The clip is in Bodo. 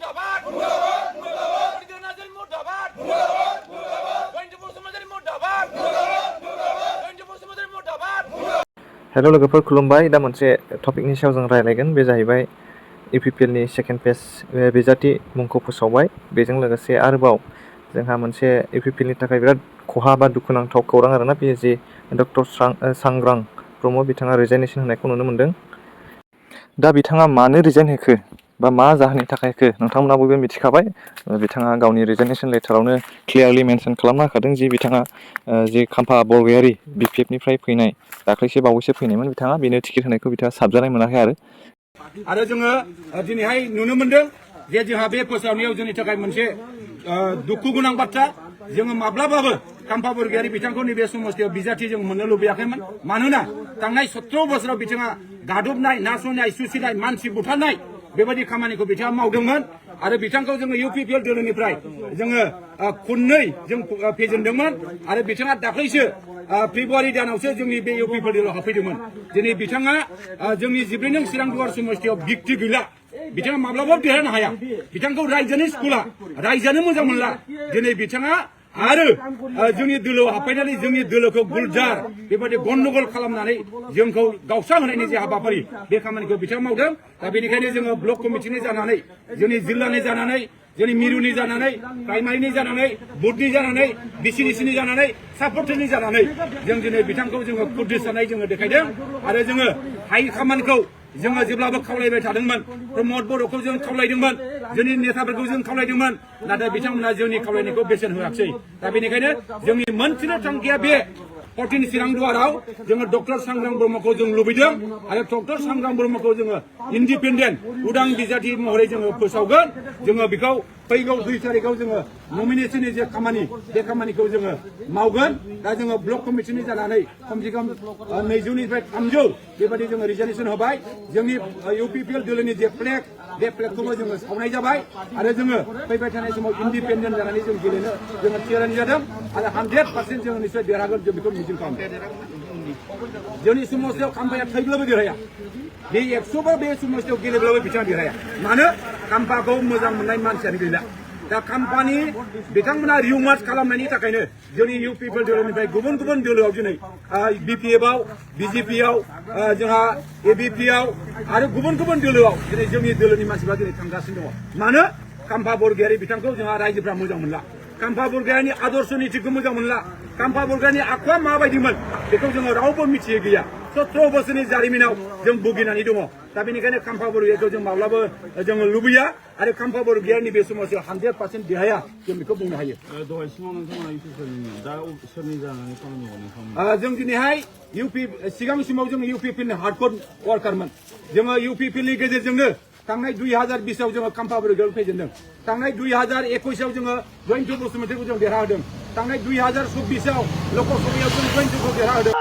मुर्दाबाद मुर्दाबाद मुर्दाबाद नाजल मुर्दाबाद मुर्दाबाद मुर्दाबाद 24 समाजारि मुर्दाबाद मुर्दाबाद मुर्दाबाद 24 समाजारि मुर्दाबाद हेल' लोगोफोर खुलुमबाय दा मोनसे टपिकनि सायाव जों रायलायगोन बे जाहैबाय इउपिपिएलनि सेकेन्ड फेज बिजाथि मुंखौ फोसावबाय बेजों लोगोसे आरोबाव जोंहा मोनसे इउपिपिएलनि थाखाय बिराद खहा बा दुखुनांथाव खौरां आरोना बेयो जे डक्टर सांग्रां ब्रह्म बिथाङा रिजाइनेसन होनायखौ नुनो मोन्दों। दा बिथाङा मानो रिजाइन होखो बा मा जाहोननि थाखाय होखो नोंथांमोना बयबो मिथिखाबाय। बिथाङा गावनि रिजाइनेसन लेटारावनो क्लियारलि मेनसन खालामना होखादों जे बिथाङा जे खाम्फा बरगयारि बिपिएफनिफ्राय फैनाय दाख्लैसो बावैसो फैनायमोन बिथाङा बेनो टिकेट होनायखौ बिथाङा साबजानाय मोनाखै आरो जोङो दिनैहाय नुनो मोनदों जे जोंहा बे फोसावनायाव जोंनि थाखाय मोनसे दुखु गोनां बाथ्रा जोङो माब्लाबाबो खाम्फा बरगयारि बिथांखौ नैबे समस्थियाव बिजाथि जों मोननो लुबैयाखैमोन मानोना थांनाय 17 बोसोराव बिथाङा गादबनाय नासयनाय सुसिनाय मानसि बुथारनाय बेबायदि खामानिखौ बिथाङा मावदोंमोन आरो बिथांखौ जोङो इउपिपिएल दोलोनिफ्राय जोङो खननै जों फेजेनदोंमोन आरो बिथाङा दाख्लैसो फेब्रुवारि दानावसो जोंनि बे इउपिपिएल दोलोआव हाबफैदोंमोन। दिनै बिथाङा जोंनि 14 नं चिरां दुवार समस्थियाव बिक्ति गैला बिथाङा माब्लाबाबो देरहानो हाया बिथांखौ रायजोनि स्कुला रायजोआनो मोजां मोनला दिनै बिथाङा आरो जोंनि दोलोआव हाबफैनानै जोंनि दोलोखौ गुलजार बेबायदि गन्डगल खालामनानै जोंखौ गावस्रा होनायनि जे हाबाफारि बे खामानिखौ बिथाङा मावदों। दा बेनिखायनो जोङो ब्लक कमिटिनि जानानै जोंनि जिल्लानि जानानै जोंनि मिरुनि जानानै प्राइमारिनि जानानै बुथनि जानानै बिसिडिसिनि जानानै सापर्टनि जानानै जों दिनै बिथांखौ जोङो खुद्रिस जानाय जोङो देखायदों आरो जोङो हायै खामानिखौ जोङो जेब्लाबो खावलायबाय थादोंमोन। प्रमद बर'खौ जों खावलायदोंमोन जोंनि नेताफोरखौ जों खावलायदोंमोन नाथाय बिथांमोना जोंनि खावलायनायखौ बेसेन होआखै। दा बेनिखायनो जोंनि मोनसेल' थांखिया बे 14 चिरां दुवाराव जोङो डक्टर सांग्रां ब्रह्मखौ जों लुबैदों आरो डक्टर सांग्रां ब्रह्मखौ जोङो इन्डिपेन्डेन्ट उदां बिजाथि महरै जोङो फोसावगोन। जोङो बेखौ फैगौ 2 तारिखआव जोङो नमिनेसननि जे खामानि बे खामानिखौ जोङो मावगोन। दा जोङो ब्लक कमिटिनि जानानै खमसे खम 200निफ्राय 300 बेबायदि जोङो रिजाइनेसन होबाय। जोंनि इउपिपिएल दोलोनि जे फ्लेग बे फ्लेगखौबो जोङो सावनाय जाबाय आरो जोङो फैबाय थानाय समाव इन्डिपेन्डेन्ट जानानै जों गेलेनो जोङो थियारि जादों आरो 100% जोङो निश्चय देरहागोन जों बेखौ मिजिं खालामो। जोंनि समस्यायाव खाम्फाया थैब्लाबो देरहाया बे 100 बा बे समस्यायाव गेलेब्लाबो बिथाङा देरहाया मानो खाम्फाखौ मोजां मोननाय मानसियानो गैला। दा खाम्फानि बिथांमोना रिउमार्स खालामनायनि थाखायनो जोंनि इउपिपिएल दोलोनिफ्राय गुबुन गुबुन दोलोआव दिनै बिपिएफआव बिजेपिआव जोंहा एबिपिआव आरो गुबुन गुबुन दोलोआव दिनै जोंनि दोलोनि मानसिफ्रा दिनै थांगासिनो दङ। मानो खाम्फा बरगयारि बिथांखौ जोंहा रायजोफ्रा मोजां मोनला खाम्फा बरगयारिनि आदर्श नीतिखौ मोजां मोनला खाम्फा बरगयारिनि आखुआ माबायदिमोन बेखौ जोङो रावबो मिथियै गैया। 17 बोसोरनि जारिमिनाव जों भुगिनानै दङ। दा बेनिखायनो खाम्फा बरगयारिखौ जों माब्लाबो जोङो लुबैया आरो खाम्फा बरगयारिनि बे समस्यायाव 100% देरहाया जों बेखौ बुंनो हायो। जों दिनैहाय सिगां समाव जों इउपिपिएलनि हार्डकोर वार्कारमोन जोङो इउपिपिएलनि गेजेरजोंनो थांनाय 2020आव जोङो खाम्फा बरगयारि फेजेनदों। थांनाय 2021आव जोङो जयन्त बसुमतारीखौ जों देरहाहोदों। थांनाय 2024आव लकसभायाव जों जयन्तखौ देरहाहोदों।